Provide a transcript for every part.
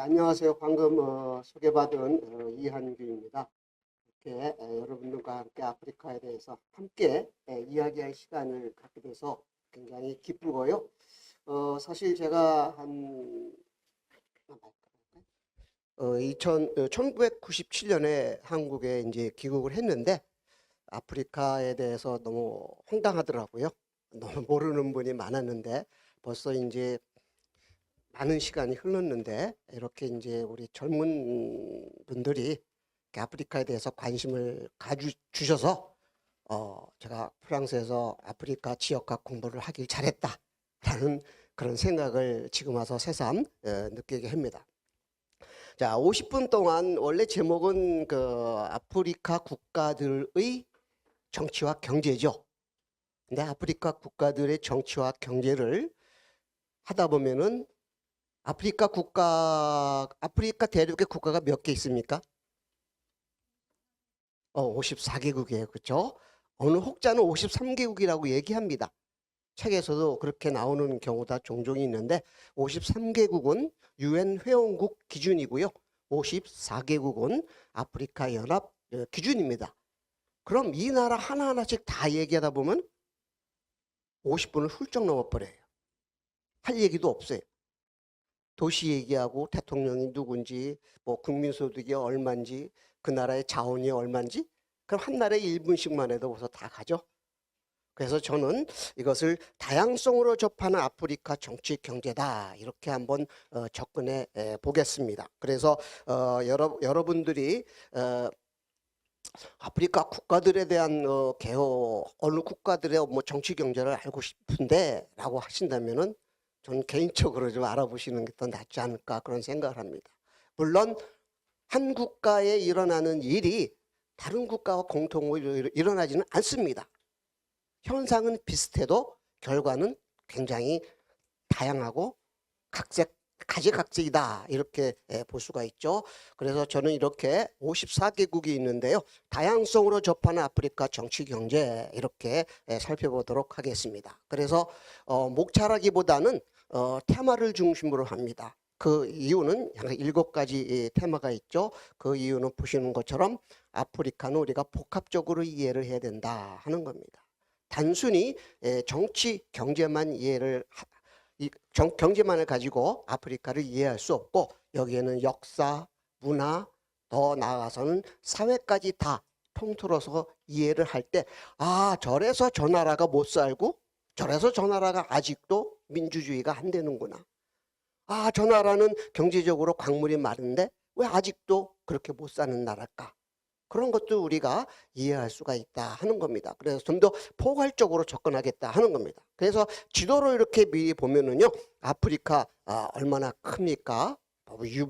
안녕하세요. 방금 소개받은 이한규입니다. 이렇게 여러분들과 함께 아프리카에 대해서 함께 이야기할 시간을 갖게 돼서 굉장히 기쁘고요. 사실 제가 한 1997년에 한국에 이제 귀국을 했는데 아프리카에 대해서 너무 황당하더라고요. 너무 모르는 분이 많았는데 벌써 이제 많은 시간이 흘렀는데 이렇게 이제 우리 젊은 분들이 아프리카에 대해서 관심을 가주셔서 제가 프랑스에서 아프리카 지역학 공부를 하길 잘했다라는 그런 생각을 지금 와서 새삼 느끼게 합니다. 자, 50분 동안 원래 제목은 아프리카 국가들의 정치와 경제죠. 근데 아프리카 국가들의 정치와 경제를 하다 보면은 아프리카 대륙의 국가가 몇 개 있습니까? 54개국이에요. 그렇죠? 어느 혹자는 53개국이라고 얘기합니다. 책에서도 그렇게 나오는 경우가 종종 있는데 53개국은 UN 회원국 기준이고요. 54개국은 아프리카 연합 기준입니다. 그럼 이 나라 하나하나씩 다 얘기하다 보면 50분을 훌쩍 넘어버려요. 할 얘기도 없어요. 도시 얘기하고 대통령이 누군지, 뭐 국민소득이 얼마인지, 그 나라의 자원이 얼마인지, 그럼 한 나라에 1분씩만 해도 벌써 다 가죠. 그래서 저는 이것을 다양성으로 접하는 아프리카 정치 경제다 이렇게 한번 접근해 보겠습니다. 그래서 여러분들이 아프리카 국가들에 대한 개요, 어느 국가들의 뭐 정치 경제를 알고 싶은데라고 하신다면은 저는 개인적으로 좀 알아보시는 게 더 낫지 않을까 그런 생각을 합니다. 물론 한 국가에 일어나는 일이 다른 국가와 공통으로 일어나지는 않습니다. 현상은 비슷해도 결과는 굉장히 다양하고 가지각색이다 이렇게 볼 수가 있죠. 그래서 저는 이렇게 54개국이 있는데요. 다양성으로 접하는 아프리카 정치 경제 이렇게 살펴보도록 하겠습니다. 그래서 목차라기보다는 테마를 중심으로 합니다. 그 이유는 약 7가지 테마가 있죠. 그 이유는 보시는 것처럼 아프리카는 우리가 복합적으로 이해를 해야 된다 하는 겁니다. 단순히 정치 경제만 경제만을 가지고 아프리카를 이해할 수 없고 여기에는 역사, 문화, 더 나아가서는 사회까지 다 통틀어서 이해를 할 때 저래서 저 나라가 못 살고 저래서 저 나라가 아직도 민주주의가 안 되는구나. 저 나라는 경제적으로 광물이 많은데 왜 아직도 그렇게 못 사는 나라일까? 그런 것도 우리가 이해할 수가 있다 하는 겁니다. 그래서 좀 더 포괄적으로 접근하겠다 하는 겁니다. 그래서 지도로 이렇게 미리 보면은요, 아프리카 얼마나 큽니까?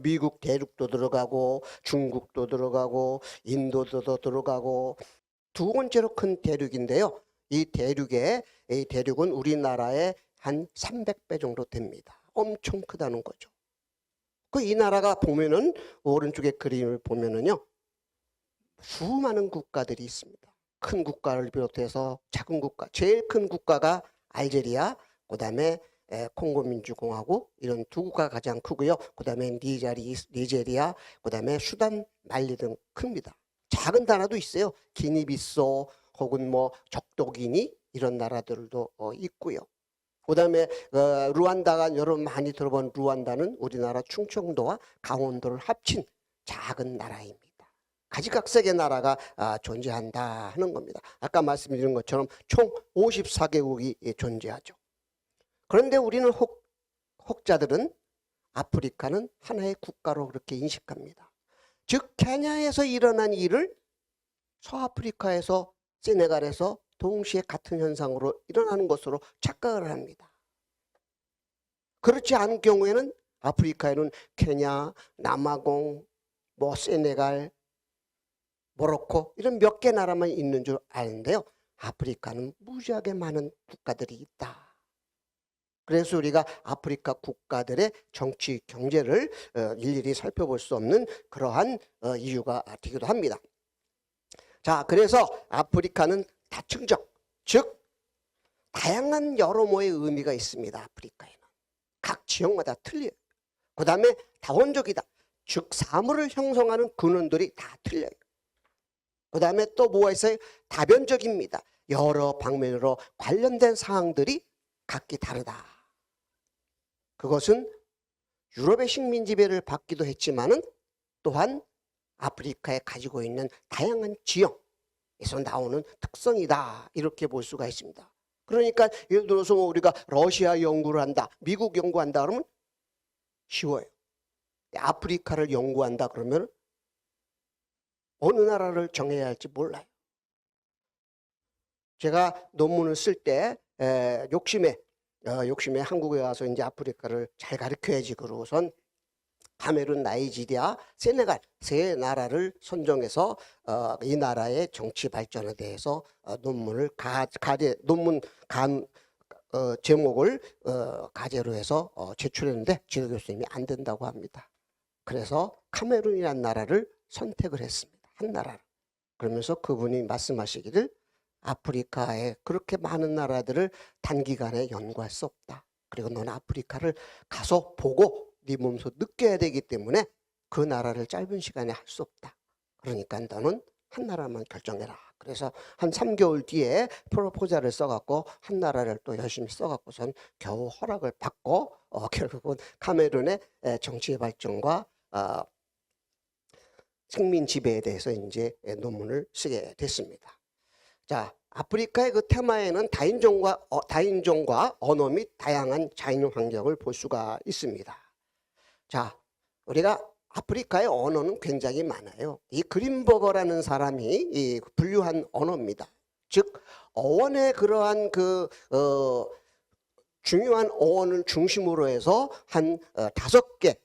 미국 대륙도 들어가고 중국도 들어가고 인도도 들어가고 두 번째로 큰 대륙인데요. 이 대륙은 우리나라의 한 300배 정도 됩니다. 엄청 크다는 거죠. 이 나라가 보면은 오른쪽에 그림을 보면은요. 수많은 국가들이 있습니다. 큰 국가를 비롯해서 작은 국가, 제일 큰 국가가 알제리아, 그 다음에 콩고민주공화국 이런 두 국가가 가장 크고요. 그 다음에 니제리아, 그 다음에 수단, 말리 등 큽니다. 작은 나라도 있어요. 기니비소 혹은 뭐 적도기니 이런 나라들도 있고요. 그 다음에 루안다가 여러분 많이 들어본 루안다는 우리나라 충청도와 강원도를 합친 작은 나라입니다. 가지각색의 나라가 존재한다 하는 겁니다. 아까 말씀드린 것처럼 총 54개국이 존재하죠. 그런데 우리는 혹자들은 아프리카는 하나의 국가로 그렇게 인식합니다. 즉 케냐에서 일어난 일을 서아프리카에서 세네갈에서 동시에 같은 현상으로 일어나는 것으로 착각을 합니다. 그렇지 않은 경우에는 아프리카에는 케냐, 남아공, 세네갈, 모로코 이런 몇 개 나라만 있는 줄 아는데요. 아프리카는 무지하게 많은 국가들이 있다. 그래서 우리가 아프리카 국가들의 정치 경제를 일일이 살펴볼 수 없는 그러한 이유가 되기도 합니다. 자, 그래서 아프리카는 다층적, 즉 다양한 여러모의 의미가 있습니다. 아프리카에는 각 지역마다 틀려요. 그 다음에 다원적이다. 즉 사물을 형성하는 근원들이 다 틀려요. 그 다음에 또 뭐가 있어요? 다변적입니다. 여러 방면으로 관련된 사항들이 각기 다르다. 그것은 유럽의 식민 지배를 받기도 했지만은 또한 아프리카에 가지고 있는 다양한 지형에서 나오는 특성이다. 이렇게 볼 수가 있습니다. 그러니까 예를 들어서 우리가 러시아 연구를 한다, 미국 연구한다 그러면 쉬워요. 아프리카를 연구한다 그러면 어느 나라를 정해야 할지 몰라요. 제가 논문을 쓸 때 욕심에 한국에 와서 이제 아프리카를 잘 가르쳐야지 그러고선 카메룬, 나이지리아, 세네갈 세 나라를 선정해서 이 나라의 정치 발전에 대해서 논문을 제목을 가제로 해서 제출했는데 지도 교수님이 안 된다고 합니다. 그래서 카메룬이라는 나라를 선택을 했습니다. 한 나라를. 그러면서 그분이 말씀하시기를 아프리카에 그렇게 많은 나라들을 단기간에 연구할 수 없다. 그리고 너는 아프리카를 가서 보고 네 몸소 느껴야 되기 때문에 그 나라를 짧은 시간에 할 수 없다. 그러니까 너는 한 나라만 결정해라. 그래서 한 3개월 뒤에 프로포자를 써갖고 한 나라를 또 열심히 써갖고선 겨우 허락을 받고 결국은 카메룬의 정치의 발전과 식민 지배에 대해서 이제 논문을 쓰게 됐습니다. 자, 아프리카의 그 테마에는 다인종과 언어 및 다양한 자연 환경을 볼 수가 있습니다. 자, 우리가 아프리카의 언어는 굉장히 많아요. 이 그린버거라는 사람이 이 분류한 언어입니다. 즉 어원의 그러한 중요한 어원을 중심으로 해서 한 5개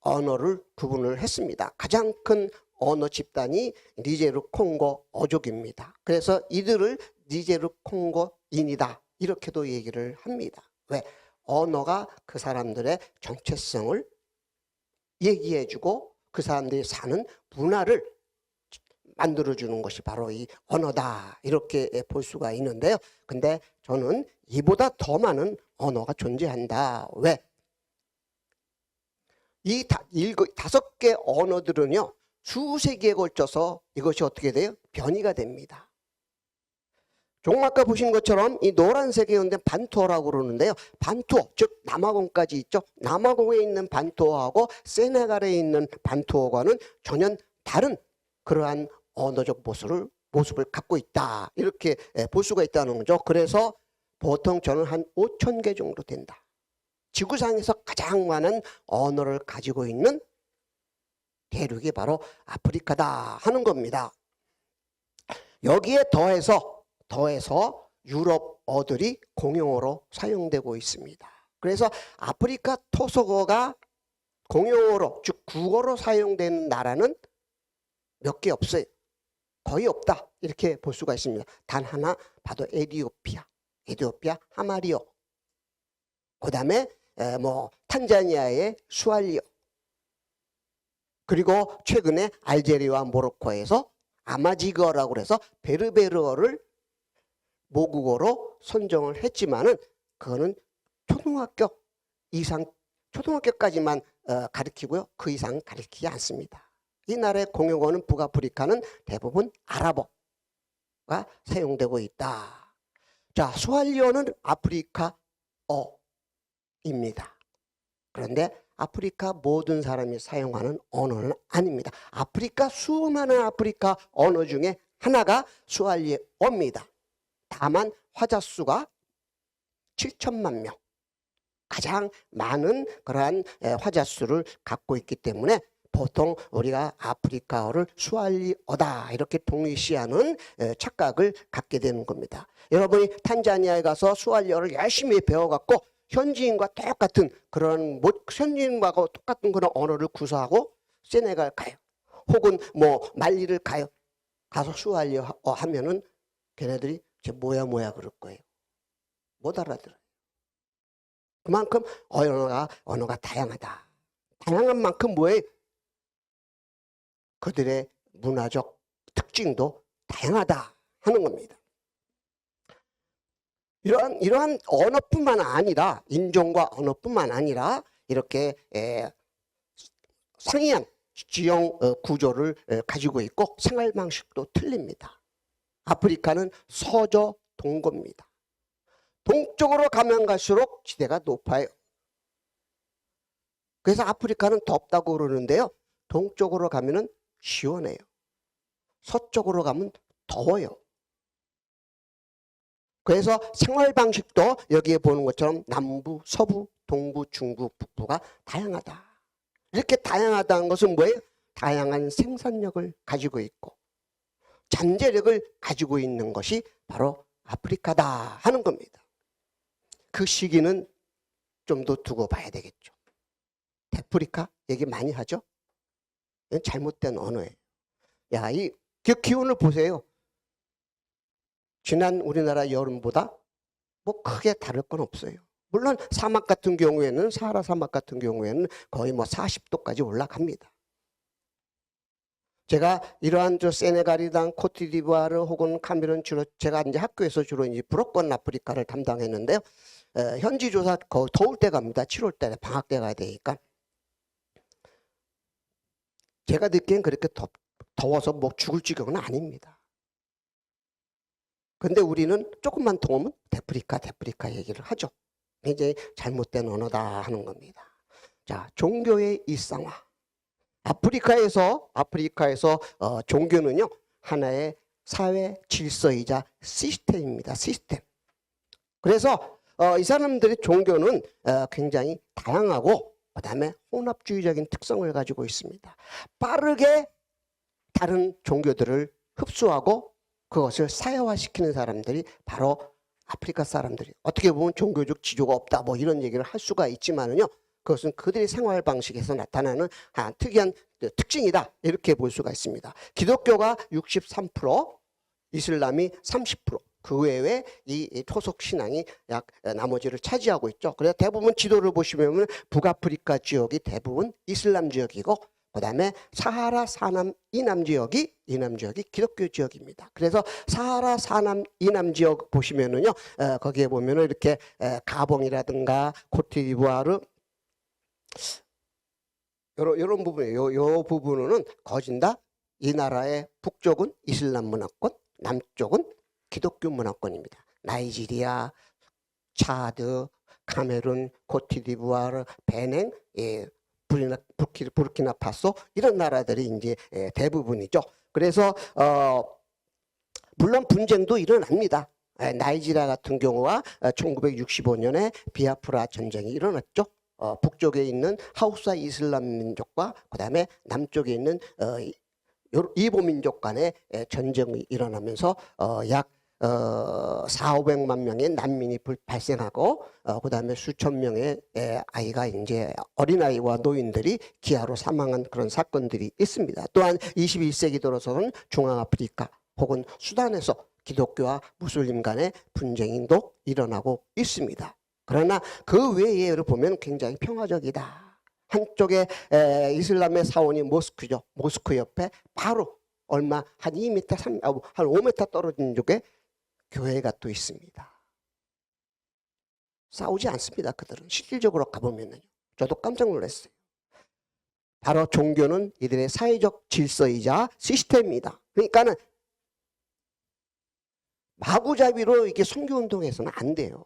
언어를 구분을 했습니다. 가장 큰 언어 집단이 니제르 콩고 어족입니다. 그래서 이들을 니제르 콩고인이다 이렇게도 얘기를 합니다. 왜? 언어가 그 사람들의 정체성을 얘기해주고 그 사람들이 사는 문화를 만들어주는 것이 바로 이 언어다 이렇게 볼 수가 있는데요. 근데 저는 이보다 더 많은 언어가 존재한다. 왜? 이 5개 언어들은요 수세기에 걸쳐서 이것이 어떻게 돼요? 변이가 됩니다. 조금 아까 보신 것처럼 이 노란색에 있는 반토어라고 그러는데요. 반토어, 즉 남아공까지 있죠. 남아공에 있는 반토어하고 세네갈에 있는 반토어과는 전혀 다른 그러한 언어적 모습을 갖고 있다. 이렇게 볼 수가 있다는 거죠. 그래서 보통 저는 한 5,000개 정도 된다. 지구상에서 가장 많은 언어를 가지고 있는 대륙이 바로 아프리카다 하는 겁니다. 여기에 더해서 유럽어들이 공용어로 사용되고 있습니다. 그래서 아프리카 토속어가 공용어로 즉 국어로 사용되는 나라는 몇 개 없어요. 거의 없다 이렇게 볼 수가 있습니다. 단 하나 봐도 에티오피아 하마리어, 그 다음에 탄자니아의 수알리어, 그리고 최근에 알제리와 모로코에서 아마지거라고 해서 베르베르어를 모국어로 선정을 했지만은 그거는 초등학교까지만 가르치고요. 그 이상 가르치지 않습니다. 이 나라의 공용어는 북아프리카는 대부분 아랍어가 사용되고 있다. 자, 스왈리어는 아프리카어입니다. 그런데 아프리카 모든 사람이 사용하는 언어는 아닙니다. 수많은 아프리카 언어 중에 하나가 스왈리어입니다. 다만 화자수가 7천만 명, 가장 많은 그러한 화자수를 갖고 있기 때문에 보통 우리가 아프리카어를 스왈리어다 이렇게 동일시하는 착각을 갖게 되는 겁니다. 여러분이 탄자니아에 가서 스왈리어를 열심히 배워갖고 현지인과 똑같은 그런 언어를 구사하고 세네갈 가요. 혹은 말리를 가요. 가서 스왈리어 하면은 걔네들이 쟤 뭐야 그럴 거예요. 못 알아들어요. 그만큼 언어가 다양하다. 다양한 만큼 뭐예요? 그들의 문화적 특징도 다양하다 하는 겁니다. 이러한 언어뿐만 아니라 인종과 언어뿐만 아니라 이렇게 상이한 지형 구조를 가지고 있고 생활 방식도 틀립니다. 아프리카는 서저 동거입니다. 동쪽으로 가면 갈수록 지대가 높아요. 그래서 아프리카는 덥다고 그러는데요. 동쪽으로 가면은 시원해요. 서쪽으로 가면 더워요. 그래서 생활 방식도 여기에 보는 것처럼 남부, 서부, 동부, 중부, 북부가 다양하다. 이렇게 다양하다는 것은 뭐예요? 다양한 생산력을 가지고 있고 잠재력을 가지고 있는 것이 바로 아프리카다 하는 겁니다. 그 시기는 좀 더 두고 봐야 되겠죠. 데프리카 얘기 많이 하죠? 이건 잘못된 언어예요. 야, 이 기온을 보세요. 지난 우리나라 여름보다 뭐 크게 다를 건 없어요. 물론 사막 같은 경우에는 사하라 사막 같은 경우에는 거의 뭐 40도까지 올라갑니다. 제가 이러한 세네갈이랑 코트디부아르 혹은 카메룬 주로 제가 이제 학교에서 주로 이제 불어권 아프리카를 담당했는데요. 현지 조사 더울 때 갑니다. 7월 달에 방학 때 가야 되니까. 제가 듣기엔 그렇게 더워서 뭐 죽을 지경은 아닙니다. 근데 우리는 조금만 더우면 데프리카 얘기를 하죠. 굉장히 잘못된 언어다 하는 겁니다. 자, 종교의 일상화. 아프리카에서 종교는요 하나의 사회 질서이자 시스템입니다. 시스템. 그래서 이 사람들의 종교는 굉장히 다양하고 그다음에 혼합주의적인 특성을 가지고 있습니다. 빠르게 다른 종교들을 흡수하고 그것을 사회화시키는 사람들이 바로 아프리카 사람들이 어떻게 보면 종교적 지조가 없다 뭐 이런 얘기를 할 수가 있지만은요. 그것은 그들의 생활 방식에서 나타나는 특이한 특징이다 이렇게 볼 수가 있습니다. 기독교가 63%, 이슬람이 30%, 그 외에 이 토속 신앙이 약 나머지를 차지하고 있죠. 그래서 대부분 지도를 보시면 북아프리카 지역이 대부분 이슬람 지역이고 그다음에 사하라 사남 이남 지역이 기독교 지역입니다. 그래서 사하라 사남 이남 지역 보시면은요, 거기에 보면은 이렇게 가봉이라든가 코트디부아르 이런 부분이에요. 요 부분은 거진 다 이 나라의 북쪽은 이슬람 문화권, 남쪽은 기독교 문화권입니다. 나이지리아, 차드, 카메룬, 코트디부아르, 베냉, 부르키나파소 이런 나라들이 이제 대부분이죠. 그래서 물론 분쟁도 일어납니다. 나이지리아 같은 경우와 1965년에 비아프라 전쟁이 일어났죠. 북쪽에 있는 하우사 이슬람 민족과 그다음에 남쪽에 있는 이보 민족 간의 전쟁이 일어나면서 약 4,500만 명의 난민이 발생하고 그다음에 수천 명의 아이가 이제 어린아이와 노인들이 기아로 사망한 그런 사건들이 있습니다. 또한 21세기 들어서는 중앙아프리카 혹은 수단에서 기독교와 무슬림 간의 분쟁도 일어나고 있습니다. 그러나 그 외에를 보면 굉장히 평화적이다. 한쪽에 이슬람의 사원이 모스크죠. 모스크 옆에 바로 얼마 한 2m, 한 5m 떨어진 쪽에 교회가 또 있습니다. 싸우지 않습니다. 그들은 실질적으로 가보면요. 저도 깜짝 놀랐어요. 바로 종교는 이들의 사회적 질서이자 시스템입니다. 그러니까는 마구잡이로 이게 선교운동에서는 안 돼요.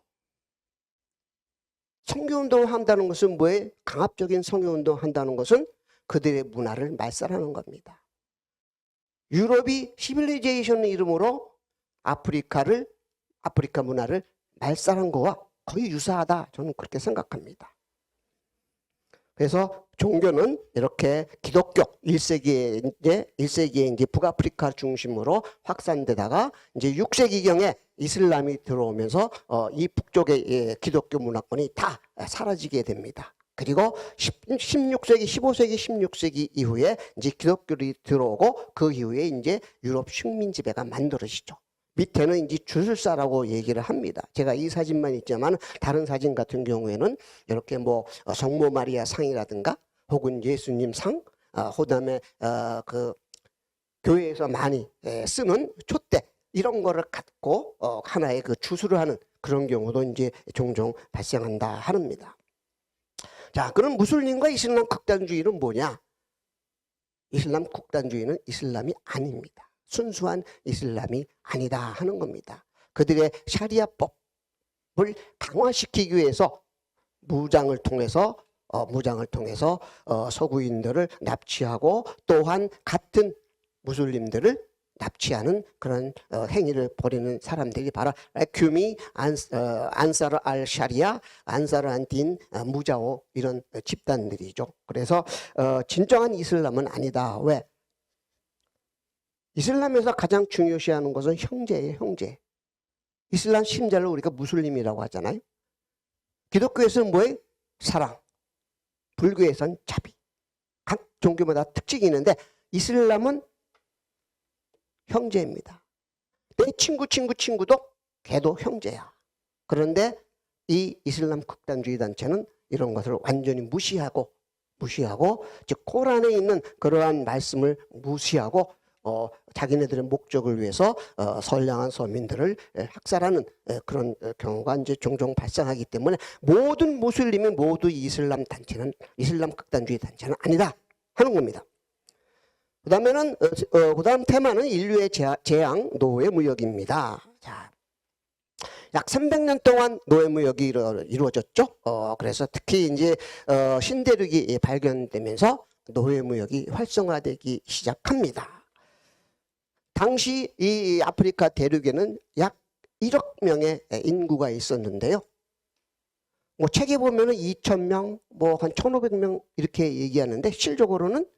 선교운동을 한다는 것은 뭐예요? 강압적인 선교운동을 한다는 것은 그들의 문화를 말살하는 겁니다. 유럽이 시빌리제이션 이름으로 아프리카 문화를 말살한 거와 거의 유사하다. 저는 그렇게 생각합니다. 그래서 종교는 이렇게 기독교 1세기에 이제 북아프리카 중심으로 확산되다가 이제 6세기경에 이슬람이 들어오면서 이 북쪽의 기독교 문화권이 다 사라지게 됩니다. 그리고 16세기, 15세기, 16세기 이후에 이제 기독교를 들어오고 그 이후에 이제 유럽 식민 지배가 만들어지죠. 밑에는 이제 주술사라고 얘기를 합니다. 제가 이 사진만 있지만 다른 사진 같은 경우에는 이렇게 뭐 성모 마리아 상이라든가 혹은 예수님 상, 그다음에 그 교회에서 많이 쓰는 촛대 이런 거를 갖고 하나의 그 주술을 하는 그런 경우도 이제 종종 발생한다 합니다. 자, 그럼 무슬림과 이슬람 극단주의는 뭐냐? 이슬람 국단주의는 이슬람이 아닙니다. 순수한 이슬람이 아니다 하는 겁니다. 그들의 샤리아법을 강화시키기 위해서 무장을 통해서 서구인들을 납치하고 또한 같은 무슬림들을 납치하는 그런 행위를 벌이는 사람들이 바로 큐미, 안사르 알 샤리아, 안사르 안딘, 무자오 이런 집단들이죠. 그래서 진정한 이슬람은 아니다. 왜? 이슬람에서 가장 중요시하는 것은 형제예요. 형제. 이슬람 신자를 우리가 무슬림이라고 하잖아요. 기독교에서는 뭐예요? 사랑. 불교에서는 자비. 각 종교마다 특징이 있는데 이슬람은 형제입니다. 내 친구도 걔도 형제야. 그런데 이 이슬람 극단주의 단체는 이런 것을 완전히 무시하고 즉 코란에 있는 그러한 말씀을 무시하고 자기네들의 목적을 위해서 선량한 서민들을 학살하는 그런 경우가 이제 종종 발생하기 때문에 모든 무슬림이 모두 이슬람 극단주의 단체는 아니다 하는 겁니다. 그다음에는 그다음 테마는 인류의 재앙 노예 무역입니다. 자, 약 300년 동안 노예 무역이 이루어졌죠. 그래서 특히 이제 신대륙이 발견되면서 노예 무역이 활성화되기 시작합니다. 당시 이 아프리카 대륙에는 약 1억 명의 인구가 있었는데요. 뭐 책에 보면은 2,000명, 뭐 한 1,500명 이렇게 얘기하는데 실적으로는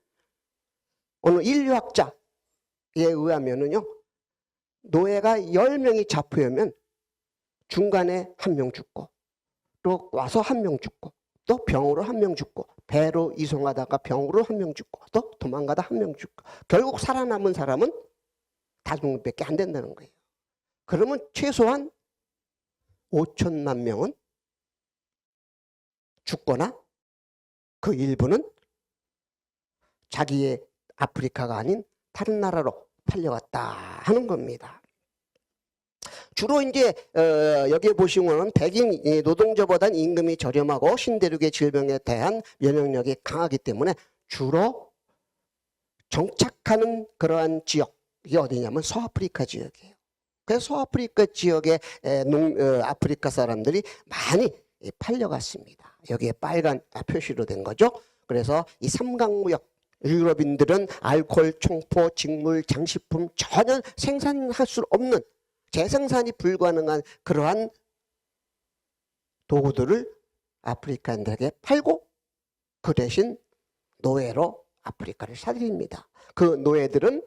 어느 인류학자에 의하면은요, 노예가 10명이 잡혀오면 중간에 1명 죽고, 또 와서 1명 죽고, 또 병으로 1명 죽고, 배로 이송하다가 병으로 1명 죽고, 또 도망가다 1명 죽고, 결국 살아남은 사람은 5명밖에 안 된다는 거예요. 그러면 최소한 5천만 명은 죽거나 그 일부는 자기의 아프리카가 아닌 다른 나라로 팔려갔다 하는 겁니다. 주로 이제 여기에 보시면 백인 노동자보다는 임금이 저렴하고 신대륙의 질병에 대한 면역력이 강하기 때문에 주로 정착하는 그러한 지역이 어디냐면 서아프리카 지역이에요. 그래서 서아프리카 지역의 아프리카 사람들이 많이 팔려갔습니다. 여기에 빨간 표시로 된 거죠. 그래서 이 삼강무역, 유럽인들은 알코올, 총포, 직물, 장식품 전혀 생산할 수 없는 재생산이 불가능한 그러한 도구들을 아프리카인들에게 팔고 그 대신 노예로 아프리카를 사들입니다. 그 노예들은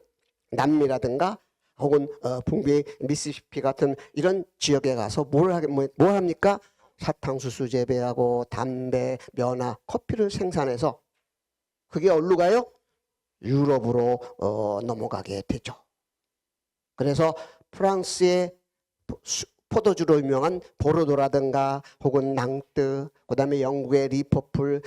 남미라든가 혹은 북미 미시시피 같은 이런 지역에 가서 뭘 합니까? 사탕수수 재배하고 담배, 면화, 커피를 생산해서 그게 어디로 가요? 유럽으로 넘어가게 되죠. 그래서 프랑스의 포도주로 유명한 보르도라든가 혹은 낭뜨, 그다음에 영국의 리퍼풀,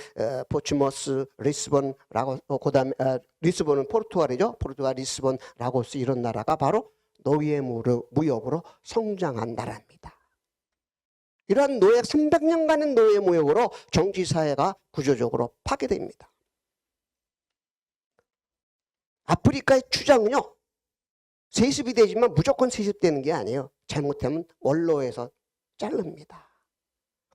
포츠머스, 리스본라고, 그다음에 리스본은 포르투갈이죠. 포르투갈, 리스본, 라고스 이런 나라가 바로 노예 무역으로 성장한 나라입니다. 이러한 300년간의 노예 무역으로 정치 사회가 구조적으로 파괴됩니다. 아프리카의 추장은요, 세습이 되지만 무조건 세습되는 게 아니에요. 잘못하면 원로에서 자릅니다.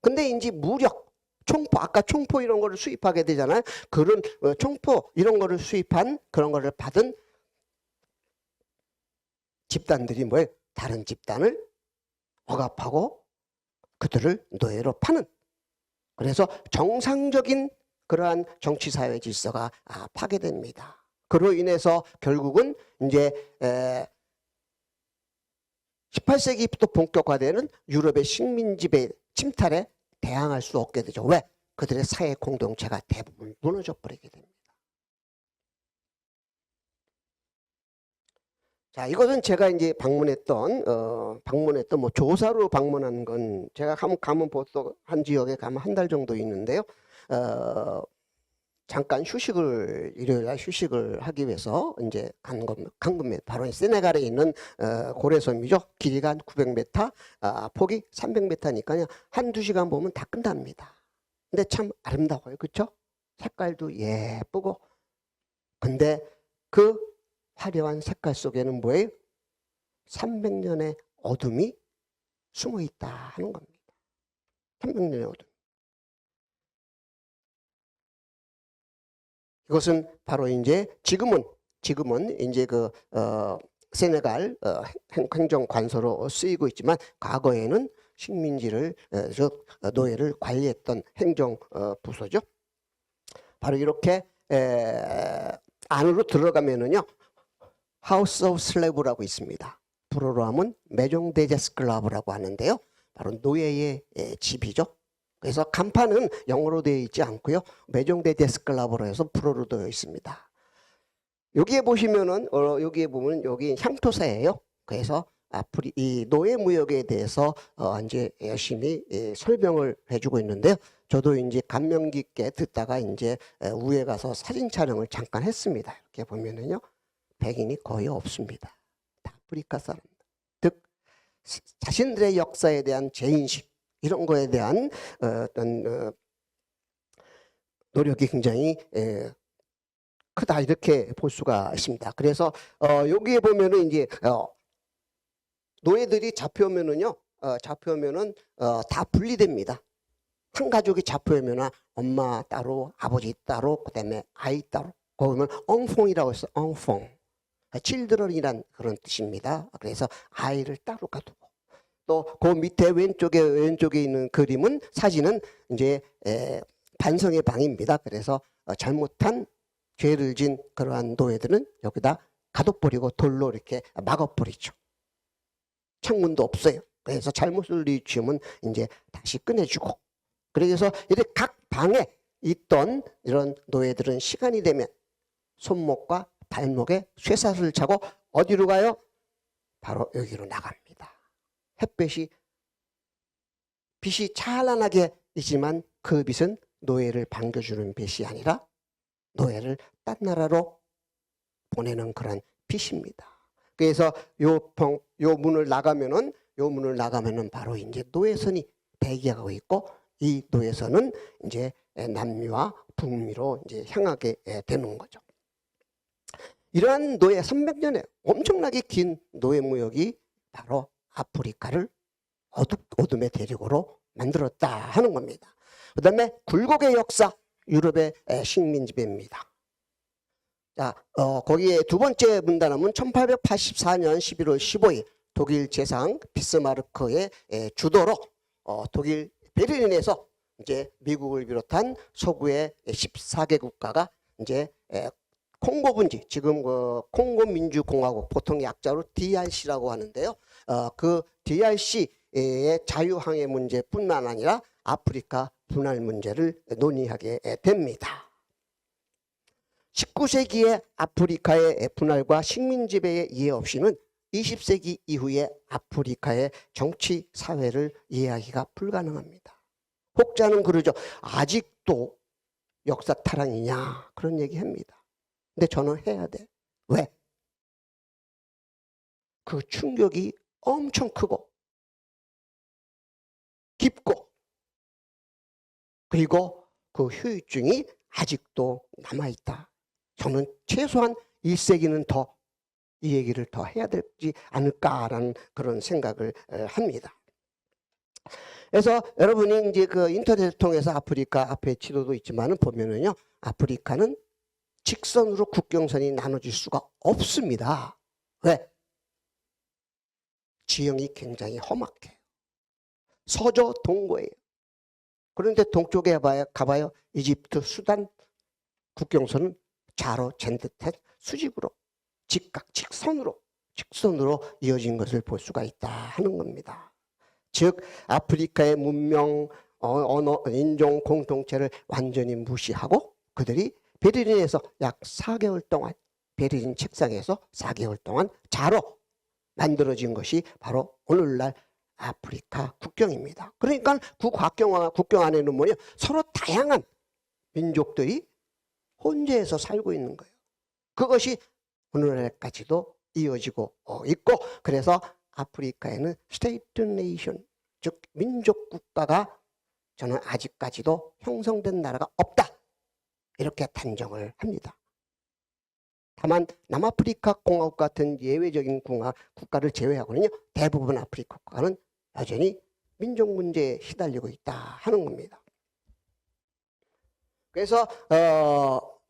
근데 이제 무력, 총포, 아까 총포 이런 거를 수입하게 되잖아요. 그런 총포 이런 거를 수입한 그런 거를 받은 집단들이 뭐예요? 다른 집단을 억압하고 그들을 노예로 파는, 그래서 정상적인 그러한 정치사회 질서가 파괴됩니다. 그로 인해서 결국은 이제 18세기부터 본격화되는 유럽의 식민지배 침탈에 대항할 수 없게 되죠. 왜? 그들의 사회 공동체가 대부분 무너져 버리게 됩니다. 자, 이것은 제가 이제 방문했던 뭐 조사로 방문한 건 제가 가면 보통 한 지역에 가면 한 달 정도 있는데요. 잠깐 일요일날 휴식을 하기 위해서 이제 간 겁니다. 바로 세네갈에 있는 고래섬이죠. 길이가 한 900m, 폭이 300m니까요. 한두 시간 보면 다 끝납니다. 근데 참 아름다워요. 그렇죠? 색깔도 예쁘고. 근데 그 화려한 색깔 속에는 뭐예요? 300년의 어둠이 숨어 있다 하는 겁니다. 300년의 어둠. 이것은 바로 이제 지금은 이제 그 세네갈 행정관서로 쓰이고 있지만 과거에는 식민지를 노예를 관리했던 행정 부서죠. 바로 이렇게 안으로 들어가면은요, 하우스 오브 슬레브라고 있습니다. 불어로 하면 메종데제스클라브라고 하는데요. 바로 노예의 집이죠. 그래서 간판은 영어로 되어 있지 않고요. 메종데제스클라브로 해서 불어로 되어 있습니다. 여기에 보시면은 여기에 보면 여기 향토사예요. 그래서 앞으로 이 노예 무역에 대해서 이제 열심히 설명을 해주고 있는데요. 저도 이제 감명 깊게 듣다가 이제 위에 가서 사진 촬영을 잠깐 했습니다. 이렇게 보면은요, 백인이 거의 없습니다. 다 아프리카 사람. 즉 자신들의 역사에 대한 재인식 이런 거에 대한 어떤 노력이 굉장히 크다 이렇게 볼 수가 있습니다. 그래서 여기에 보면은 이제 노예들이 잡혀오면은요, 다 분리됩니다. 한 가족이 잡혀오면은 엄마 따로, 아버지 따로, 그다음에 아이 따로. 거기 보면 엉퐁이라고 해서 엉퐁, children이란 그런 뜻입니다. 그래서 아이를 따로 가두고, 또 그 밑에 왼쪽에 있는 그림은 사진은 이제 반성의 방입니다. 그래서 잘못한 죄를 진 그러한 노예들은 여기다 가둬버리고 돌로 이렇게 막아버리죠. 창문도 없어요. 그래서 잘못을 뉘우치면 이제 다시 꺼내주고. 그래서 이렇게 각 방에 있던 이런 노예들은 시간이 되면 손목과 발목에 쇠사슬을 차고 어디로 가요? 바로 여기로 나갑니다. 햇빛이 빛이 찬란하게 있지만 그 빛은 노예를 반겨주는 빛이 아니라 노예를 딴 나라로 보내는 그런 빛입니다. 그래서 요 문을 나가면은 바로 이제 노예선이 대기하고 있고, 이 노예선은 이제 남미와 북미로 이제 향하게 되는 거죠. 이러한 노예 300년의 엄청나게 긴 노예 무역이 바로 아프리카를 어둠의 대륙으로 만들었다 하는 겁니다. 그 다음에 굴곡의 역사, 유럽의 식민지배입니다. 자, 거기에 두 번째 문단하면 1884년 11월 15일 독일 제상 비스마르크의 주도로 독일 베를린에서 이제 미국을 비롯한 서구의 14개 국가가 이제 콩고 분지, 지금 콩고 민주공화국, 보통 약자로 DRC라고 하는데요. 그 DRC의 자유항해 문제뿐만 아니라 아프리카 분할 문제를 논의하게 됩니다. 19세기의 아프리카의 분할과 식민지배의 이해 없이는 20세기 이후의 아프리카의 정치 사회를 이해하기가 불가능합니다. 혹자는 그러죠. 아직도 역사 타랑이냐 그런 얘기합니다. 근데 저는 해야 돼. 왜? 그 충격이 엄청 크고 깊고, 그리고 그 후유증이 아직도 남아있다. 저는 최소한 1세기는 더 이 얘기를 더 해야 되지 않을까라는 그런 생각을 합니다. 그래서 여러분이 이제 그 인터넷을 통해서 아프리카 앞에 지도도 있지만은 보면은요, 아프리카는 직선으로 국경선이 나눠질 수가 없습니다. 왜? 지형이 굉장히 험악해요. 서저 동고예요. 그런데 동쪽에 가봐요. 이집트, 수단 국경선은 좌로 젠듯한 수직으로 직각 직선으로 이어진 것을 볼 수가 있다 하는 겁니다. 즉 아프리카의 문명, 언어, 인종 공동체를 완전히 무시하고 그들이 베를린에서 약 4개월 동안, 베를린 책상에서 4개월 동안 자로 만들어진 것이 바로 오늘날 아프리카 국경입니다. 그러니까 그 국경 안에는 뭐냐, 서로 다양한 민족들이 혼재해서 살고 있는 거예요. 그것이 오늘날까지도 이어지고 있고, 그래서 아프리카에는 스테이트 네이션, 즉 민족 국가가 저는 아직까지도 형성된 나라가 없다 이렇게 단정을 합니다. 다만 남아프리카 공화국 같은 예외적인 국가를 제외하고는요, 대부분 아프리카 국가는 여전히 민족 문제에 시달리고 있다 하는 겁니다. 그래서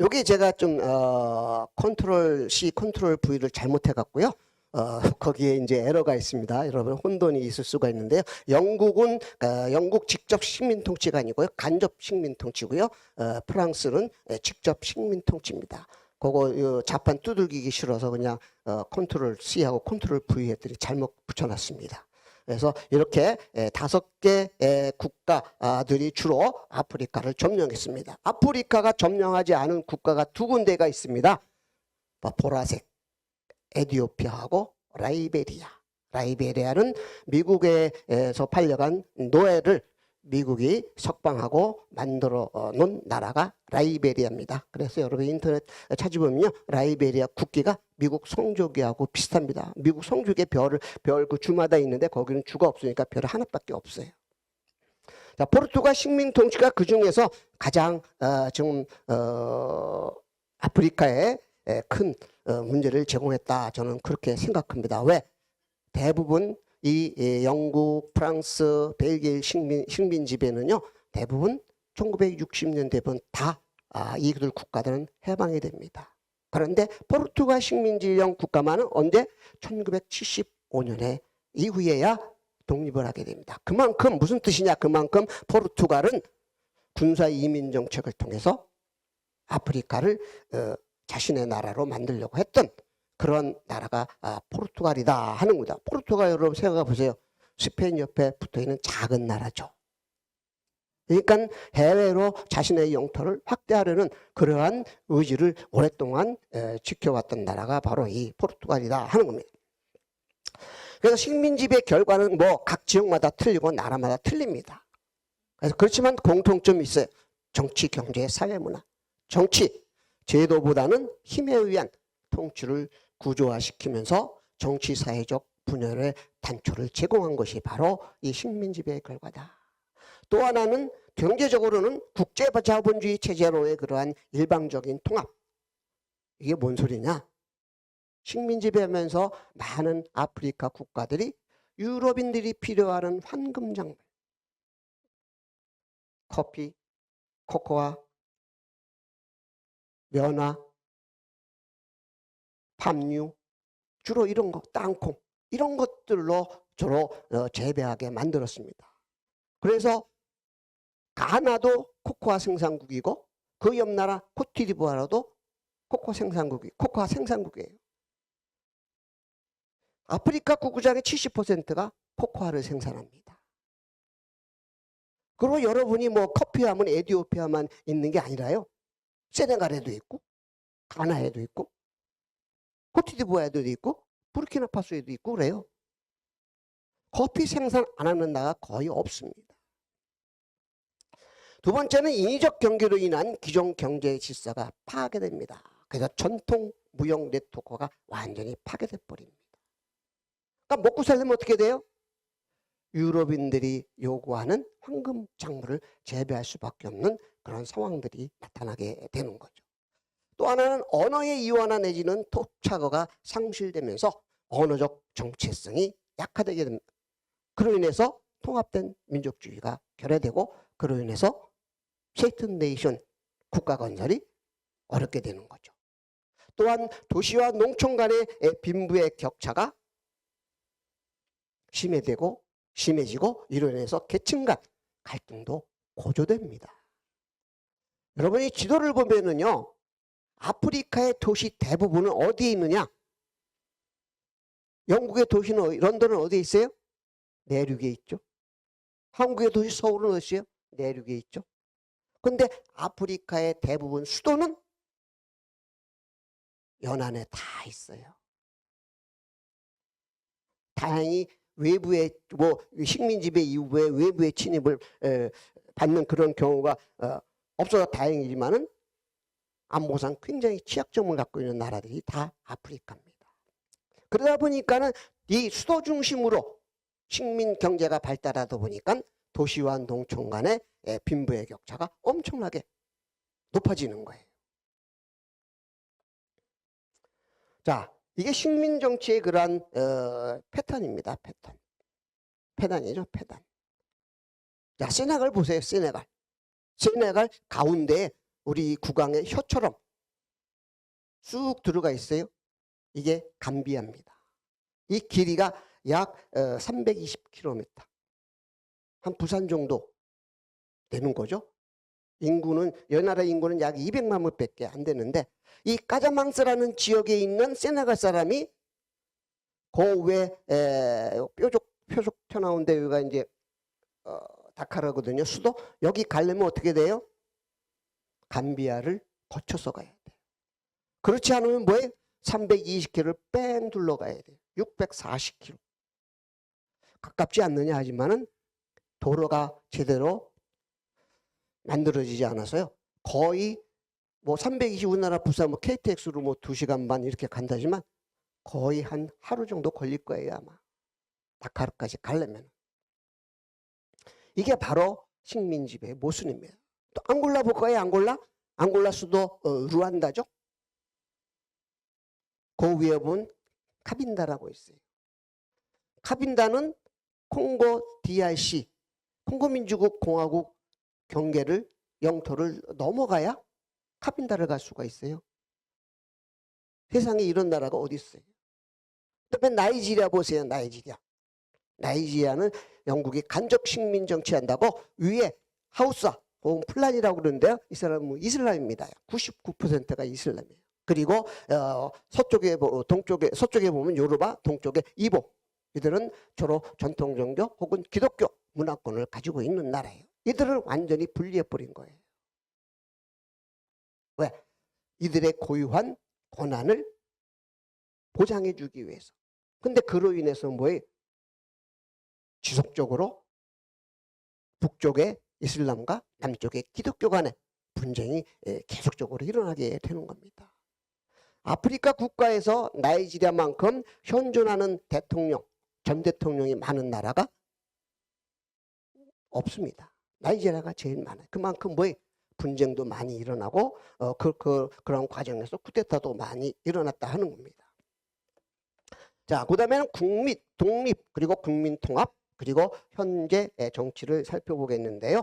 여기 제가 좀 컨트롤 C, 컨트롤 V를 잘못해 갖고요. 거기에 이제 에러가 있습니다. 여러분 혼돈이 있을 수가 있는데요. 영국은 영국 직접 식민 통치가 아니고요, 간접 식민 통치고요. 프랑스는 직접 식민 통치입니다. 그거 자판 두들기기 싫어서 그냥 컨트롤 C하고 컨트롤 V 했더니 잘못 붙여놨습니다. 그래서 이렇게 5개 국가들이 주로 아프리카를 점령했습니다. 아프리카가 점령하지 않은 국가가 2군데가 있습니다. 보라색 에티오피아하고 라이베리아. 라이베리아는 미국에서 팔려간 노예를 미국이 석방하고 만들어 놓은 나라가 라이베리아입니다. 그래서 여러분 인터넷 찾아보면요, 라이베리아 국기가 미국 성조기하고 비슷합니다. 미국 성조기에 별 그 주마다 있는데 거기는 주가 없으니까 별이 하나밖에 없어요. 자, 포르투갈 식민 통치가 그 중에서 가장 지금 아프리카에 큰 문제를 제공했다, 저는 그렇게 생각합니다. 왜? 대부분 이 영국, 프랑스, 벨기에 식민 지배는요, 대부분 1960년대 되면 다 이들 국가들은 해방이 됩니다. 그런데 포르투갈 식민지형 국가만은 언제? 1975년에 이후에야 독립을 하게 됩니다. 그만큼 무슨 뜻이냐? 그만큼 포르투갈은 군사 이민 정책을 통해서 아프리카를 자신의 나라로 만들려고 했던 그런 나라가 포르투갈이다 하는 겁니다. 포르투갈 여러분 생각해 보세요. 스페인 옆에 붙어있는 작은 나라죠. 그러니까 해외로 자신의 영토를 확대하려는 그러한 의지를 오랫동안 지켜왔던 나라가 바로 이 포르투갈이다 하는 겁니다. 그래서 식민지배 결과는 뭐 각 지역마다 틀리고 나라마다 틀립니다. 그래서 그렇지만 공통점이 있어요. 정치, 경제, 사회, 문화. 정치, 제도보다는 힘에 의한 통치를 구조화시키면서 정치, 사회적 분열의 단초를 제공한 것이 바로 이 식민지배의 결과다. 또 하나는 경제적으로는 국제자본주의 체제로의 그러한 일방적인 통합. 이게 뭔 소리냐? 식민지배하면서 많은 아프리카 국가들이 유럽인들이 필요하는 황금작물, 커피, 코코아, 면화, 팜유, 주로 이런 거, 땅콩, 이런 것들로 주로 재배하게 만들었습니다. 그래서 가나도 코코아 생산국이고 그 옆 나라 코트디부아르도 코코아 생산국이에요. 아프리카 국구장의 70%가 코코아를 생산합니다. 그리고 여러분이 뭐 커피하면 에티오피아만 있는 게 아니라요, 세네갈에도 있고 가나에도 있고 코트디부아르에도 있고 부르키나파소에도 있고 그래요. 커피 생산 안 하는 나라가 거의 없습니다. 두 번째는 인위적 경계로 인한 기존 경제 질서가 파괴됩니다. 그래서 전통 무역 네트워크가 완전히 파괴돼 버립니다. 그러니까 먹고 살려면 어떻게 돼요? 유럽인들이 요구하는 황금 작물을 재배할 수밖에 없는 그런 상황들이 나타나게 되는 거죠. 또 하나는 언어의 이원화 내지는 토착어가 상실되면서 언어적 정체성이 약화되게 됩니다. 그로 인해서 통합된 민족주의가 결여되고 그로 인해서 스테이트 네이션 국가 건설이 어렵게 되는 거죠. 또한 도시와 농촌 간의 빈부의 격차가 심해지고 이로 인해서 계층 간 갈등도 고조됩니다. 여러분이 지도를 보면은요, 아프리카의 도시 대부분은 어디에 있느냐? 영국의 도시는, 런던은 어디에 있어요? 내륙에 있죠. 한국의 도시 서울은 어디에 있어요? 내륙에 있죠. 그런데 아프리카의 대부분 수도는 연안에 다 있어요. 다행히 외부의 식민지배 이후에 외부의 침입을 받는 그런 경우가 없어서 다행이지만은 안보상 굉장히 취약점을 갖고 있는 나라들이 다 아프리카입니다. 그러다 보니까는 이 수도 중심으로 식민 경제가 발달하다 보니까 도시와 농촌 간의 빈부의 격차가 엄청나게 높아지는 거예요. 자, 이게 식민 정치의 그러한 패턴입니다. 패턴이죠, 패턴. 자, 세네갈 보세요, 세네갈. 세네갈 가운데 우리 국왕의 혀처럼 쑥 들어가 있어요. 이게 감비아입니다. 이 길이가 약 320km. 한 부산 정도 되는 거죠. 인구는, 연나라 인구는 약 200만 명밖에 안 되는데, 이 까자망스라는 지역에 있는 세네갈 사람이 그 외 뾰족 튀어나온 데가 이제 다카르거든요. 수도. 여기 가려면 어떻게 돼요? 감비아를 거쳐서 가야 돼요. 그렇지 않으면 뭐예요? 320km를 뺑 둘러가야 돼요. 640km. 가깝지 않느냐 하지만은 도로가 제대로 만들어지지 않아서요. 거의 뭐 320 우리나라 부산 뭐 KTX로 뭐 2시간 반 이렇게 간다지만 거의 한 하루 정도 걸릴 거예요, 아마. 다카르까지 가려면. 이게 바로 식민 지배의 모순입니다. 또 앙골라 볼까요? 앙골라 수도 루안다죠. 그 위에 보면 카빈다라고 있어요. 카빈다는 콩고 DRC, 콩고민주국 공화국 경계를, 영토를 넘어가야 카빈다를 갈 수가 있어요. 세상에 이런 나라가 어디 있어요? 그다음에 나이지리아 보세요. 나이지리아는 영국이 간접 식민 정치한다고 위에 하우사 혹은 플란이라고 그러는데요. 이 사람은 이슬람입니다. 99%가 이슬람이에요. 그리고 서쪽에 보면 요르바, 동쪽에 이보. 이들은 주로 전통 종교 혹은 기독교 문화권을 가지고 있는 나라예요. 이들을 완전히 분리해버린 거예요. 왜? 이들의 고유한 권한을 보장해주기 위해서. 근데 그로 인해서 뭐예요? 지속적으로 북쪽의 이슬람과 남쪽의 기독교 간의 분쟁이 계속적으로 일어나게 되는 겁니다. 아프리카 국가에서 나이지리아만큼 현존하는 대통령, 전 대통령이 많은 나라가 없습니다. 나이지리아가 제일 많아요. 그만큼 뭐예요? 분쟁도 많이 일어나고 그런 과정에서 쿠데타도 많이 일어났다 하는 겁니다. 자, 그 다음에는 독립, 그리고 국민 통합, 그리고 현재 정치를 살펴보겠는데요.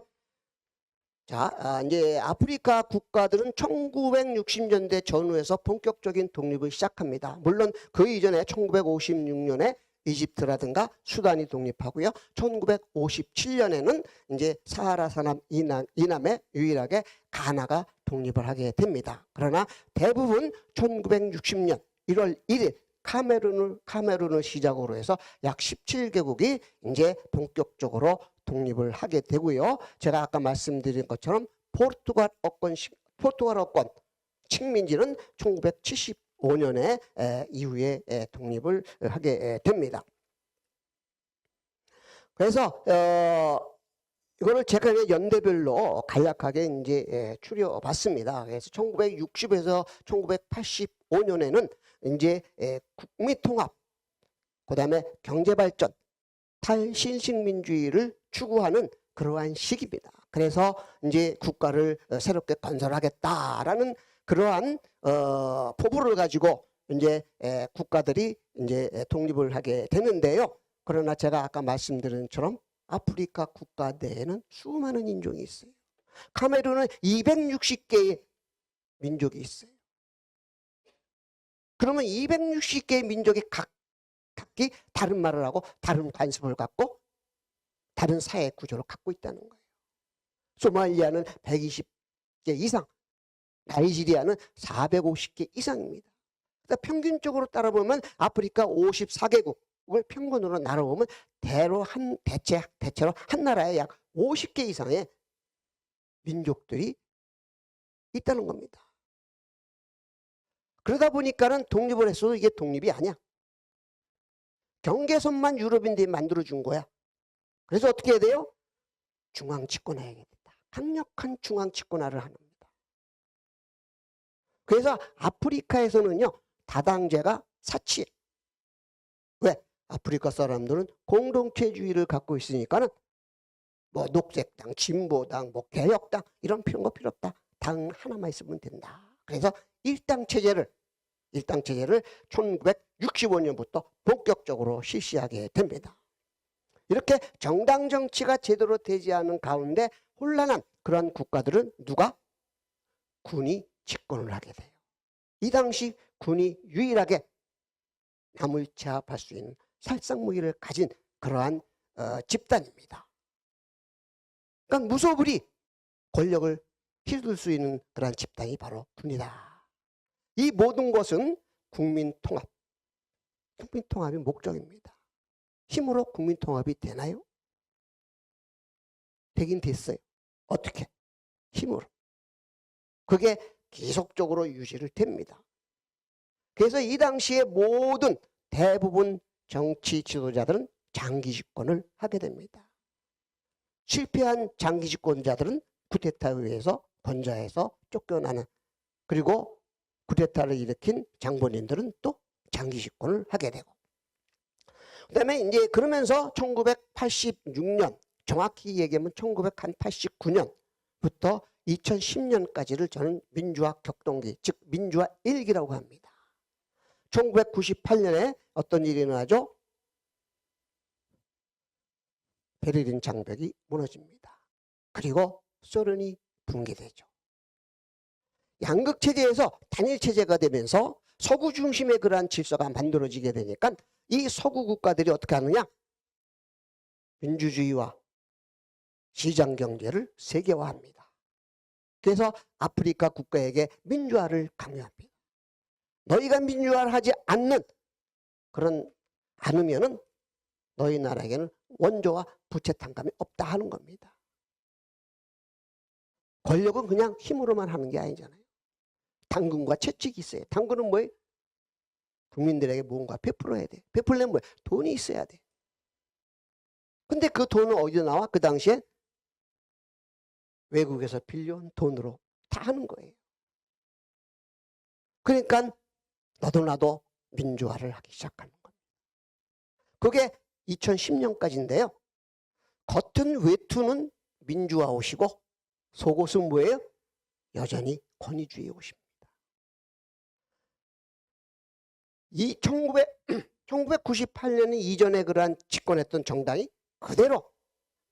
자, 이제 아프리카 국가들은 1960년대 전후에서 본격적인 독립을 시작합니다. 물론 그 이전에 1956년에 이집트라든가 수단이 독립하고요. 1957년에는 이제 사하라 산업 이남에 유일하게 가나가 독립을 하게 됩니다. 그러나 대부분 1960년 1월 1일 카메룬을 시작으로 해서 약 17개국이 이제 본격적으로 독립을 하게 되고요. 제가 아까 말씀드린 것처럼 포르투갈 어권 식민지는 1975년에 이후에 독립을 하게 됩니다. 그래서 이거를 제가 연대별로 간략하게 이제 추려봤습니다. 그래서 1960에서 1985년에는 이제 국민 통합, 그다음에 경제 발전, 탈신식민주의를 추구하는 그러한 시기입니다. 그래서 이제 국가를 새롭게 건설하겠다라는 그러한 포부를 가지고 이제 국가들이 이제 독립을 하게 되는데요. 그러나 제가 아까 말씀드린 것처럼 아프리카 국가 내에는 수많은 인종이 있어요. 카메룬은 260개의 민족이 있어요. 그러면 260개의 민족이 각기 다른 말을 하고 다른 관습을 갖고 다른 사회 구조를 갖고 있다는 거예요. 소말리아는 120개 이상, 나이지리아는 450개 이상입니다. 그러니까 평균적으로 따라보면 아프리카 54개국을 평균으로 나눠보면 대체로 한 나라에 약 50개 이상의 민족들이 있다는 겁니다. 그러다 보니까는 독립을 했어도 이게 독립이 아니야. 경계선만 유럽인들이 만들어준 거야. 그래서 어떻게 해야 돼요? 중앙집권해야겠다. 강력한 중앙집권화를 하는 겁니다. 그래서 아프리카에서는요, 다당제가 사치예요. 왜? 아프리카 사람들은 공동체주의를 갖고 있으니까는 뭐 녹색당, 진보당, 뭐 개혁당 이런 거 필요 없다. 당 하나만 있으면 된다. 그래서 일당 체제를 일당 체제를 1965년부터 본격적으로 실시하게 됩니다. 이렇게 정당 정치가 제대로 되지 않은 가운데 혼란한 그런 국가들은 누가? 군이 집권을 하게 돼요. 이 당시 군이 유일하게 남을 제압할 수 있는 살상무기를 가진 그러한 집단입니다. 그러니까 무소불위 권력을 휘둘 수 있는 그러한 집단이 바로 군이다. 이 모든 것은 국민통합, 국민통합이 목적입니다. 힘으로 국민통합이 되나요? 되긴 됐어요. 어떻게? 힘으로. 그게 계속적으로 유지를 됩니다. 그래서 이 당시에 모든 대부분 정치 지도자들은 장기 집권을 하게 됩니다. 실패한 장기 집권자들은 쿠데타에 의해서 권좌에서 쫓겨나는, 그리고 쿠데타를 일으킨 장본인들은 또 장기 집권을 하게 되고, 그다음에 이제 그러면서 1986년, 정확히 얘기하면 1989년부터 2010년까지를 저는 민주화 격동기, 즉 민주화 일기라고 합니다. 1998년에 어떤 일이 일어나죠? 베를린 장벽이 무너집니다. 그리고 소련이 붕괴되죠. 양극 체제에서 단일 체제가 되면서 서구 중심의 그러한 질서가 만들어지게 되니까 이 서구 국가들이 어떻게 하느냐? 민주주의와 시장 경제를 세계화합니다. 그래서 아프리카 국가에게 민주화를 강요합니다. 너희가 민주화를 하지 않으면은 너희 나라에게는 원조와 부채 탕감이 없다 하는 겁니다. 권력은 그냥 힘으로만 하는 게 아니잖아요. 당근과 채찍이 있어요. 당근은 뭐예요? 국민들에게 뭔가 베풀어야 돼. 베풀려면 뭐예요? 돈이 있어야 돼. 근데 그 돈은 어디서 나와? 그 당시에 외국에서 빌려온 돈으로 다 하는 거예요. 그러니까 너도 나도 민주화를 하기 시작하는 겁니다. 그게 2010년까지인데요. 겉은 외투는 민주화 옷이고 속옷은 뭐예요? 여전히 권위주의 옷입니다. 이 1998년 이전에 그러한 집권했던 정당이 그대로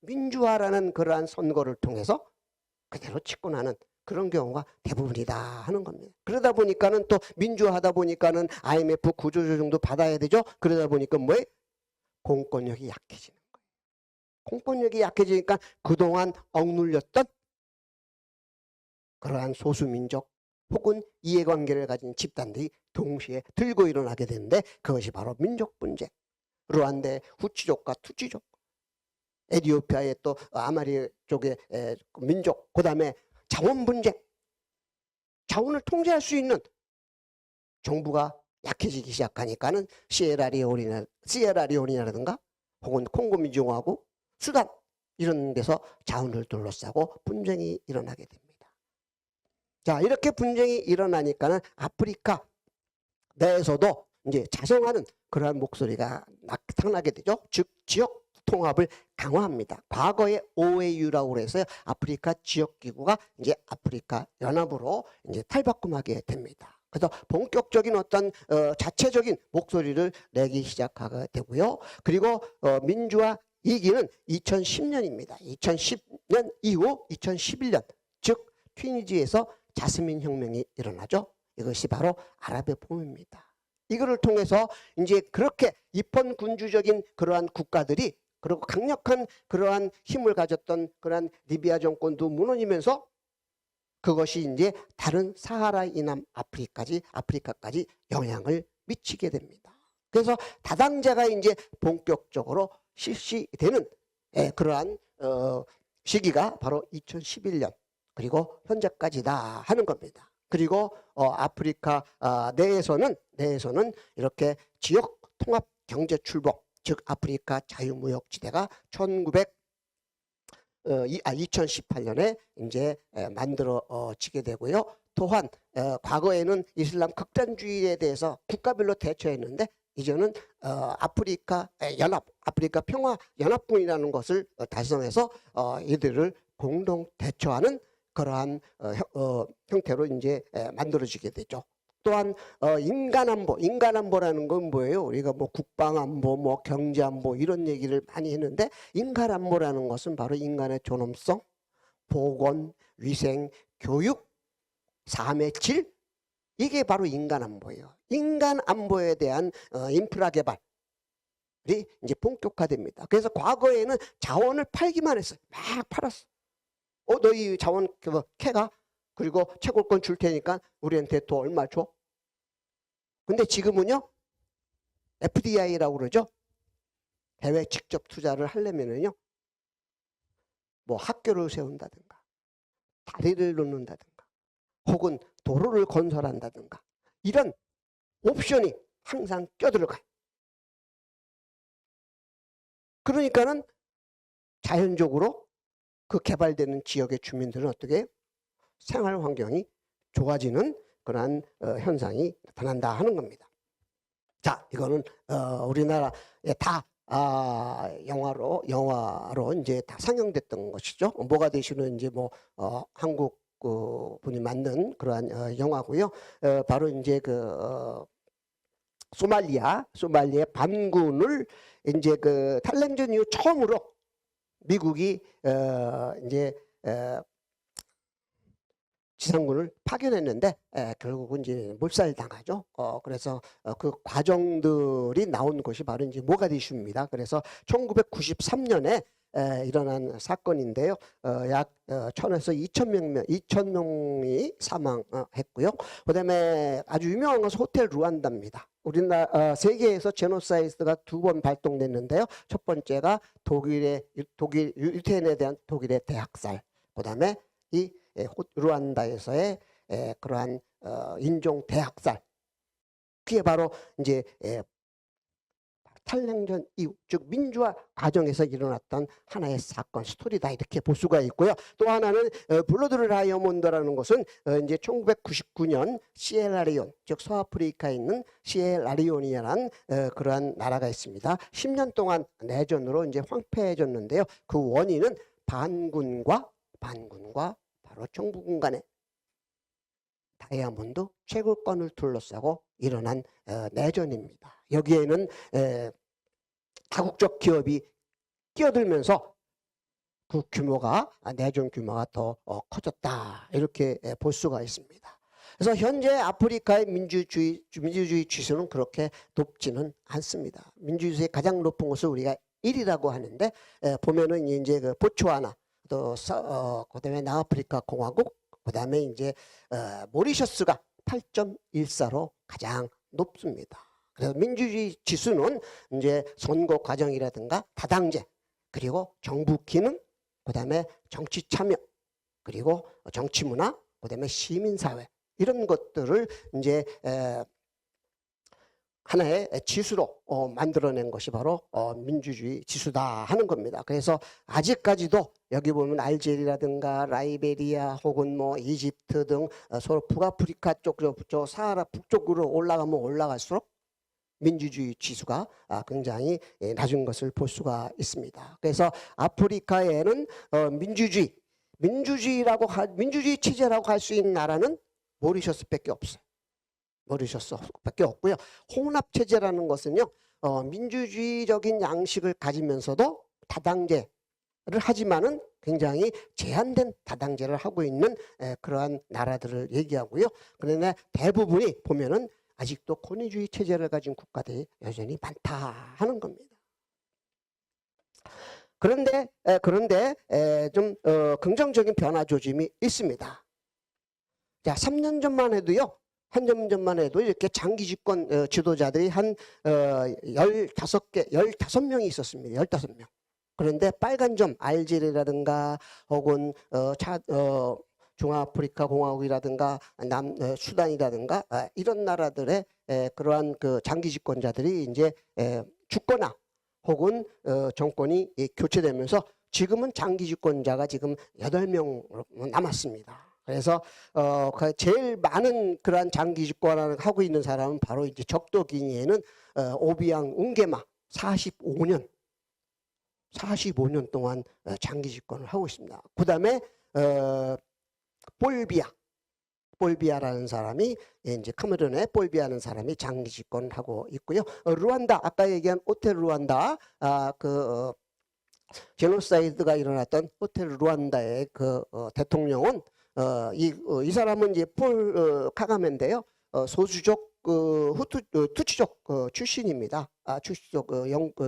민주화라는 그러한 선거를 통해서 그대로 집권하는 그런 경우가 대부분이다 하는 겁니다. 그러다 보니까는 또 민주화하다 보니까는 IMF 구조조정도 받아야 되죠. 그러다 보니까 뭐예요? 공권력이 약해지는 거예요. 공권력이 약해지니까 그동안 억눌렸던 그러한 소수민족 혹은 이해관계를 가진 집단들이 동시에 들고 일어나게 되는데 그것이 바로 민족분쟁. 루안다의 후치족과 투치족, 에티오피아의 또 아마리 쪽의 민족, 그 다음에 자원분쟁. 자원을 통제할 수 있는 정부가 약해지기 시작하니까는 시에라리온이라든가 혹은 콩고민주공화국, 수단 이런 데서 자원을 둘러싸고 분쟁이 일어나게 됩니다. 자, 이렇게 분쟁이 일어나니까는 아프리카 내에서도 이제 자성하는 그러한 목소리가 나타나게 되죠. 즉 지역 통합을 강화합니다. 과거에 OAU라고 해서 아프리카 지역기구가 이제 아프리카 연합으로 이제 탈바꿈하게 됩니다. 그래서 본격적인 어떤 자체적인 목소리를 내기 시작하게 되고요. 그리고 민주화 2기는 2010년입니다. 2010년 이후 2011년, 즉 튀니지에서 자스민 혁명이 일어나죠. 이것이 바로 아랍의 봄입니다. 이거를 통해서 이제 그렇게 입헌군주적인 그러한 국가들이, 그리고 강력한 그러한 힘을 가졌던 그러한 리비아 정권도 무너지면서 그것이 이제 다른 사하라 이남 아프리카까지 영향을 미치게 됩니다. 그래서 다당제가 이제 본격적으로 실시되는 그러한 시기가 바로 2011년 그리고 현재까지다 하는 겁니다. 그리고 아프리카 내에서는 이렇게 지역 통합 경제 출복, 즉 아프리카 자유무역지대가 2018년에 이제 만들어지게 되고요. 또한 과거에는 이슬람 극단주의에 대해서 국가별로 대처했는데 이제는 아프리카 평화 연합군이라는 것을 달성해서 이들을 공동 대처하는 그러한 형태로 이제 만들어지게 되죠. 또한 인간안보라는 건 뭐예요? 우리가 뭐 국방안보, 뭐 경제안보 이런 얘기를 많이 했는데 인간안보라는 것은 바로 인간의 존엄성, 보건, 위생, 교육, 삶의 질, 이게 바로 인간안보예요. 인간안보에 대한 인프라 개발이 이제 본격화됩니다. 그래서 과거에는 자원을 팔기만 했어요. 막 팔았어. 너희 자원 캐가 그리고 채굴권 줄 테니까 우리한테 돈 얼마 줘? 근데 지금은요, FDI라고 그러죠. 해외 직접 투자를 하려면은요, 뭐 학교를 세운다든가, 다리를 놓는다든가, 혹은 도로를 건설한다든가, 이런 옵션이 항상 껴들어가요. 그러니까는 자연적으로 그 개발되는 지역의 주민들은 어떻게 해요? 생활 환경이 좋아지는 그러한 현상이 나타난다 하는 겁니다. 자, 이거는 우리나라에 다 영화로 이제 다 상영됐던 것이죠. 뭐가 되시는 이제 뭐 한국 분이 만든 그러한 영화고요. 바로 이제 소말리아 반군을 이제 탈렌전 이후 처음으로 미국이 이제 지상군을 파견했는데 결국은 이제 몰살당하죠. 그래서 그 과정들이 나온 것이 바로 이제 모가디슈입니다. 그래서 1993년에 일어난 사건인데요. 약 1000에서 2000명이 사망했고요. 그다음에 아주 유명한 것은 호텔 루안다입니다. 우리나라 세계에서 제노사이드가 2번 발동됐는데요. 첫 번째가 독일 유태인에 대한 독일의 대학살. 그다음에 이 루안다에서의 그러한 인종 대학살, 그게 바로 이제 탈냉전 이후, 즉 민주화 과정에서 일어났던 하나의 사건 스토리다, 이렇게 볼 수가 있고요. 또 하나는 블러드 다이아몬드라는 것은 이제 1999년 시에라리온, 즉 서아프리카에 있는 시에라리온이라는 그러한 나라가 있습니다. 10년 동안 내전으로 이제 황폐해졌는데요. 그 원인은 반군과 바로 정부군 간의 다이아몬드 채굴권을 둘러싸고 일어난 내전입니다. 여기에는 다국적 기업이 끼어들면서 그 규모가, 내전 규모가 더 커졌다, 이렇게 볼 수가 있습니다. 그래서 현재 아프리카의 민주주의 지수는 그렇게 높지는 않습니다. 민주주의의 가장 높은 것을 우리가 1위라고 하는데, 보면은 이제 보츠와나, 또 그다음에 남아프리카 공화국, 그다음에 이제 모리셔스가 8.14로 가장 높습니다. 그래서 민주주의 지수는 이제 선거 과정이라든가 다당제, 그리고 정부 기능, 그다음에 정치 참여, 그리고 정치 문화, 그다음에 시민 사회, 이런 것들을 이제 하나의 지수로 만들어낸 것이 바로 민주주의 지수다 하는 겁니다. 그래서 아직까지도 여기 보면 알제리라든가 라이베리아 혹은 뭐 이집트 등 서로 북아프리카 쪽, 저 사하라 북쪽으로 올라가면 올라갈수록 민주주의 지수가 굉장히 낮은 것을 볼 수가 있습니다. 그래서 아프리카에는 민주주의 체제라고 할 수 있는 나라는 모리셔스밖에 없어요. 모리셔스밖에 없고요. 홍합 체제라는 것은요, 민주주의적인 양식을 가지면서도 다당제를 하지만은 굉장히 제한된 다당제를 하고 있는 그러한 나라들을 얘기하고요. 그런데 대부분이 보면은 아직도 권위주의 체제를 가진 국가들이 여전히 많다 하는 겁니다. 그런데 좀 긍정적인 변화 조짐이 있습니다. 자, 3년 전만 해도요. 한 년 전만 해도 이렇게 장기 집권 지도자들이 한 15명이 있었습니다. 15명. 그런데 빨간 점, 알제리라든가 혹은 중아프리카 공화국이라든가 수단이라든가 이런 나라들의 그러한 장기 집권자들이 이제 죽거나 혹은 정권이 교체되면서 지금은 장기 집권자가 지금 8명 남았습니다. 그래서 제일 많은 그러한 장기 집권을 하고 있는 사람은 바로 이제 적도 기니에는 오비앙 웅게마 45년 동안 장기 집권을 하고 있습니다. 그다음에 볼비아 볼비아라는 사람이 이제 카메룬의 볼비아라는 사람이 장기 집권하고 있고요. 루안다 아까 얘기한 호텔 루안다 제노사이드가 일어났던 호텔 루안다의 대통령은 이 사람은 이제 폴 카가메인데요. 소수족 투치족 출신입니다. 투치족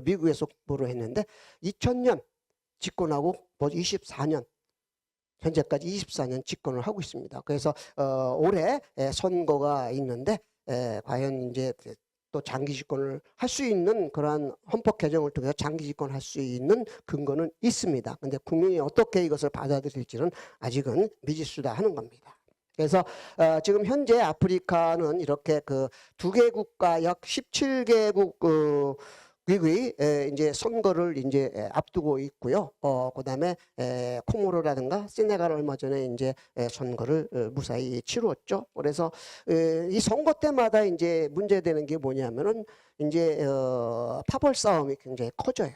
미국에서 복무를 했는데 2000년 집권하고 24년 현재까지 24년 집권을 하고 있습니다. 그래서 올해 선거가 있는데 과연 이제 또 장기 집권을 할 수 있는 그러한 헌법 개정을 통해서 장기 집권할 수 있는 근거는 있습니다. 근데 국민이 어떻게 이것을 받아들일지는 아직은 미지수다 하는 겁니다. 그래서 지금 현재 아프리카는 이렇게 두 개국과 약 17개국 미국이 이제 선거를 이제 앞두고 있고요. 그다음에 코모로라든가 세네갈 얼마 전에 이제 선거를 무사히 치루었죠. 그래서 이 선거 때마다 이제 문제되는 게 뭐냐면은 이제 파벌 싸움이 굉장히 커져요.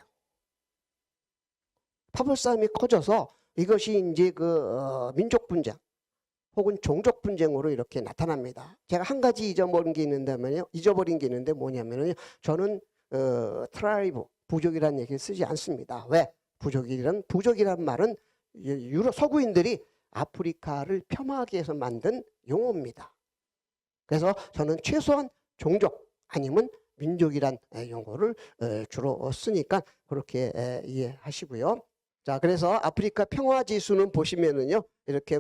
파벌 싸움이 커져서 이것이 이제 민족 분쟁 혹은 종족 분쟁으로 이렇게 나타납니다. 제가 한 가지 잊어버린 게 있는데 뭐냐면은 저는 트라이브 부족이라는 얘기를 쓰지 않습니다. 왜? 부족이란 말은 유럽 서구인들이 아프리카를 폄하하기 위해서 만든 용어입니다. 그래서 저는 최소한 종족 아니면 민족이란 용어를 주로 쓰니까 그렇게 이해하시고요. 자, 그래서 아프리카 평화 지수는 보시면은요, 이렇게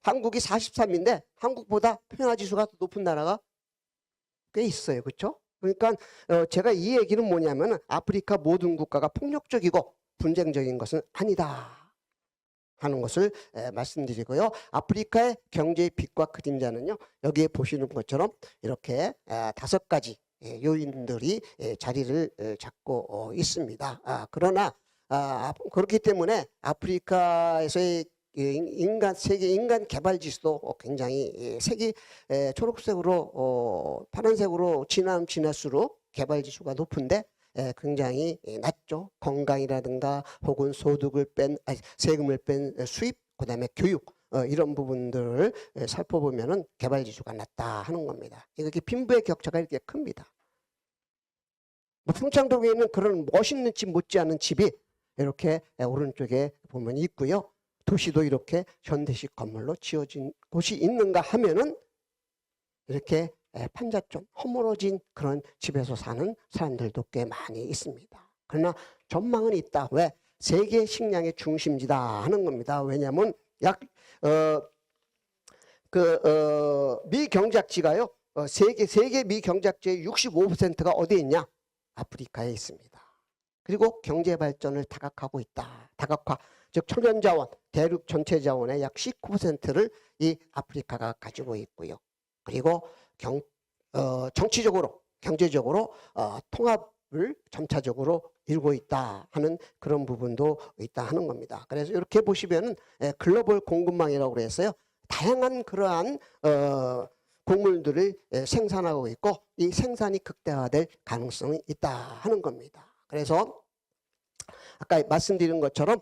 한국이 43인데 한국보다 평화 지수가 더 높은 나라가 꽤 있어요. 그렇죠? 그러니까 제가 이 얘기는 뭐냐면 아프리카 모든 국가가 폭력적이고 분쟁적인 것은 아니다 하는 것을 말씀드리고요. 아프리카의 경제의 빛과 그림자는요. 여기에 보시는 것처럼 이렇게 5가지 요인들이 자리를 잡고 있습니다. 그러나 그렇기 때문에 아프리카에서의 세계 인간 개발 지수도 굉장히 색이 초록색으로 파란색으로 지날수록 개발 지수가 높은데 굉장히 낮죠. 건강이라든가 혹은 세금을 뺀 수입, 그다음에 교육 이런 부분들을 살펴보면은 개발 지수가 낮다 하는 겁니다. 이렇게 빈부의 격차가 이렇게 큽니다. 평창동에 있는 그런 멋있는 집 못지않은 집이 이렇게 오른쪽에 보면 있고요. 도시도 이렇게 현대식 건물로 지어진 곳이 있는가 하면은 이렇게 판자촌, 허물어진 그런 집에서 사는 사람들도 꽤 많이 있습니다. 그러나 전망은 있다. 왜? 세계 식량의 중심지다 하는 겁니다. 왜냐하면 미 경작지가요. 세계 미 경작지의 65%가 어디에 있냐? 아프리카에 있습니다. 그리고 경제 발전을 다각화하고 있다. 다각화. 즉 천연자원, 대륙 전체 자원의 약 19%를 이 아프리카가 가지고 있고요. 그리고 정치적으로, 경제적으로 통합을 점차적으로 이루고 있다 하는 그런 부분도 있다 하는 겁니다. 그래서 이렇게 보시면은 글로벌 공급망이라고 그래서요. 다양한 그러한 곡물들을 생산하고 있고 이 생산이 극대화될 가능성이 있다 하는 겁니다. 그래서 아까 말씀드린 것처럼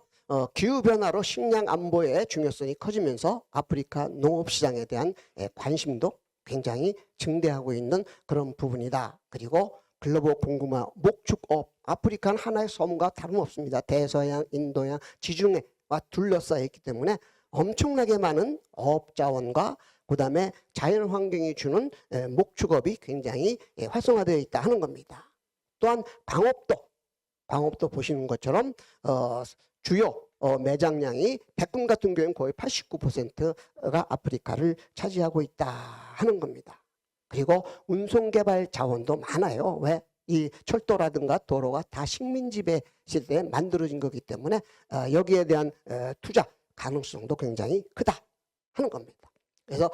기후변화로 식량 안보의 중요성이 커지면서 아프리카 농업시장에 대한 관심도 굉장히 증대하고 있는 그런 부분이다. 그리고 글로벌 공급망, 목축업, 아프리카는 하나의 섬과 다름없습니다. 대서양, 인도양, 지중해와 둘러싸여 있기 때문에 엄청나게 많은 어업자원과 그다음에 자연환경이 주는 목축업이 굉장히 활성화되어 있다 하는 겁니다. 또한 광업도 보시는 것처럼 주요 매장량이 백금 같은 경우는 거의 89%가 아프리카를 차지하고 있다 하는 겁니다. 그리고 운송개발 자원도 많아요. 왜? 이 철도라든가 도로가 다 식민지배 시대에 만들어진 거기 때문에 여기에 대한 투자 가능성도 굉장히 크다 하는 겁니다. 그래서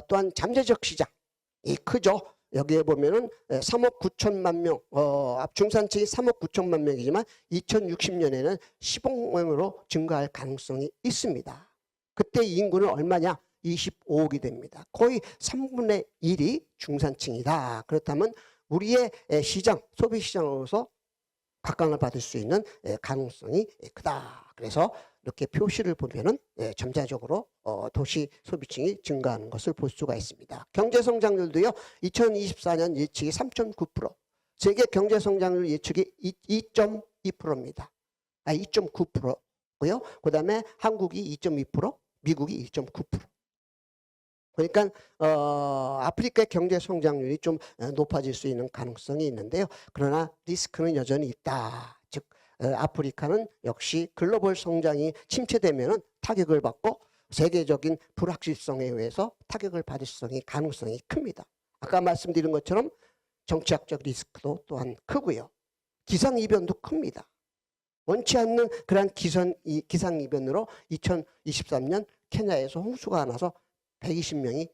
또한 잠재적 시장이 크죠. 여기에 보면은 3억 9천만 명, 중산층이 3억 9천만 명이지만 2060년에는 10억 명으로 증가할 가능성이 있습니다. 그때 인구는 얼마냐? 25억이 됩니다. 거의 3분의 1이 중산층이다. 그렇다면 우리의 시장, 소비 시장으로서 각광을 받을 수 있는 가능성이 크다. 그래서 이렇게 표시를 보면은 점차적으로 도시 소비층이 증가하는 것을 볼 수가 있습니다. 경제 성장률도요. 2024년 예측이 3.9%, 세계 경제 성장률 예측이 2.2%입니다. 2.9%고요. 그다음에 한국이 2.2%, 미국이 1.9%. 그러니까 아프리카의 경제 성장률이 좀 높아질 수 있는 가능성이 있는데요. 그러나 리스크는 여전히 있다. 즉 아프리카는 역시 글로벌 성장이 침체되면은 타격을 받고 세계적인 불확실성에 의해서 타격을 받을 가능성이 큽니다. 아까 말씀드린 것처럼 정치학적 리스크도 또한 크고요. 기상이변도 큽니다. 원치 않는 그러한 기상이변으로 2023년 케냐에서 홍수가 나서 120명이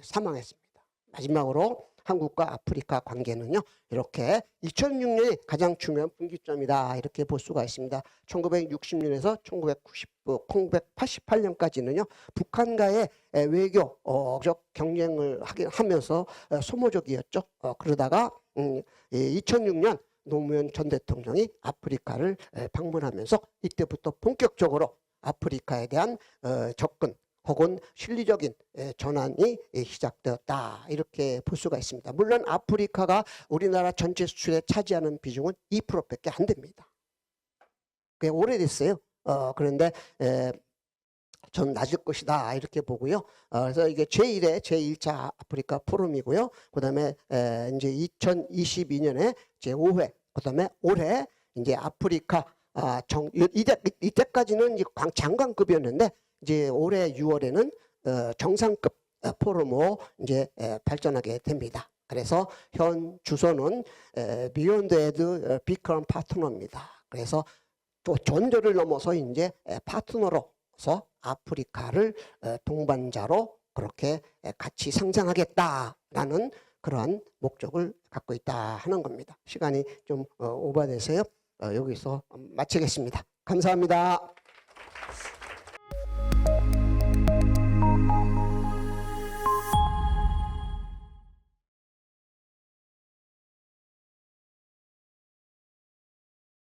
사망했습니다. 마지막으로 한국과 아프리카 관계는요. 이렇게 2006년이 가장 중요한 분기점이다. 이렇게 볼 수가 있습니다. 1960년에서 1988년까지는요. 북한과의 외교적 경쟁을 하면서 소모적이었죠. 그러다가 2006년 노무현 전 대통령이 아프리카를 방문하면서 이때부터 본격적으로 아프리카에 대한 접근 혹은 실리적인 전환이 시작되었다. 이렇게 볼 수가 있습니다. 물론 아프리카가 우리나라 전체 수출에 차지하는 비중은 2%밖에 안 됩니다. 꽤 오래됐어요. 그런데 전 낮을 것이다. 이렇게 보고요. 그래서 이게 제1차 아프리카 포럼이고요. 그 다음에 이제 2022년에 제5회, 그 다음에 올해 이제 아프리카 이때까지는 이제 장관급이었는데 이제 올해 6월에는 정상급 포럼으로 이제 발전하게 됩니다. 그래서 현 주소는 비욘드 에드 비크럼 파트너입니다. 그래서 또 존재를 넘어서 이제 파트너로서 아프리카를 동반자로 그렇게 같이 성장하겠다라는 그러한 목적을 갖고 있다 하는 겁니다. 시간이 좀 오버돼서요. 여기서 마치겠습니다. 감사합니다.